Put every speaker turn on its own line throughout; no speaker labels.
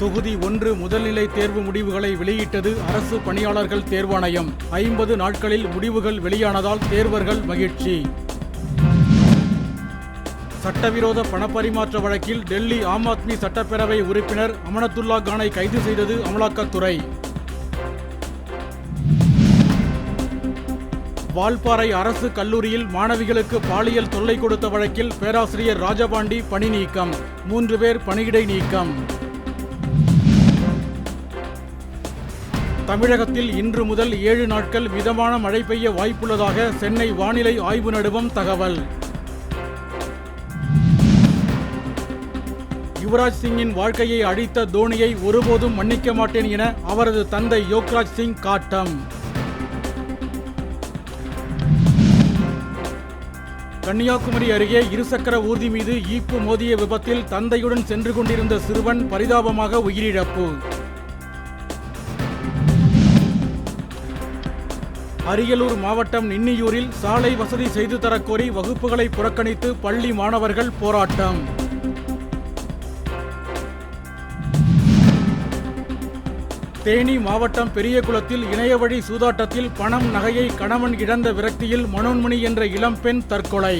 தொகுதி 1 முதல்நிலை தேர்வு முடிவுகளை வெளியிட்டது அரசு பணியாளர்கள் தேர்வாணையம். 50 நாட்களில் முடிவுகள் வெளியானதால் தேர்வர்கள் மகிழ்ச்சி. சட்டவிரோத பணப்பரிமாற்ற வழக்கில் டெல்லி ஆம் ஆத்மி சட்டப்பேரவை உறுப்பினர் அமனத்துல்லா கானை கைது செய்தது அமலாக்கத்துறை. வால்பாறை அரசு கல்லூரியில் மாணவிகளுக்கு பாலியல் தொல்லை கொடுத்த வழக்கில் பேராசிரியர் ராஜபாண்டி பணி நீக்கம். 3 பேர் பணியிடை நீக்கம். தமிழகத்தில் இன்று முதல் 7 நாட்கள் மிதமான மழை பெய்ய வாய்ப்புள்ளதாக சென்னை வானிலை ஆய்வு நடுவம் தகவல். யுவராஜ் சிங்கின் வாழ்க்கையை அழித்த தோனியை ஒருபோதும் மன்னிக்க மாட்டேன் என அவரது தந்தை யோக்ராஜ் சிங் காட்டம். கன்னியாகுமரி அருகே இருசக்கர ஊர்தி மீது ஈப்பு மோதிய விபத்தில் தந்தையுடன் சென்று கொண்டிருந்த சிறுவன் பரிதாபமாக உயிரிழப்பு. அரியலூர் மாவட்டம் நின்னியூரில் சாலை வசதி செய்து தரக்கோரி வகுப்புகளை புறக்கணித்து பள்ளி மாணவர்கள் போராட்டம். தேனி மாவட்டம் பெரியகுளத்தில் இணையவழி சூதாட்டத்தில் பணம் நகையை கணவன் இழந்த விரக்தியில் மனோன்மணி என்ற இளம்பெண் தற்கொலை.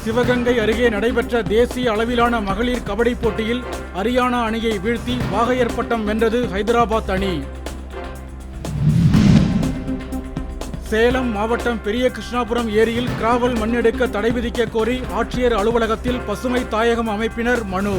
சிவகங்கை அருகே நடைபெற்ற தேசிய அளவிலான மகளிர் கபடி போட்டியில் ஹரியானா அணியை வீழ்த்தி வாகையர் பட்டம் வென்றது ஹைதராபாத் அணி. சேலம் மாவட்டம் பெரிய கிருஷ்ணாபுரம் ஏரியில் கிராவல் மண்ணெடுக்க தடை விதிக்க கோரி ஆட்சியர் அலுவலகத்தில் பசுமை தாயகம் அமைப்பினர் மனு.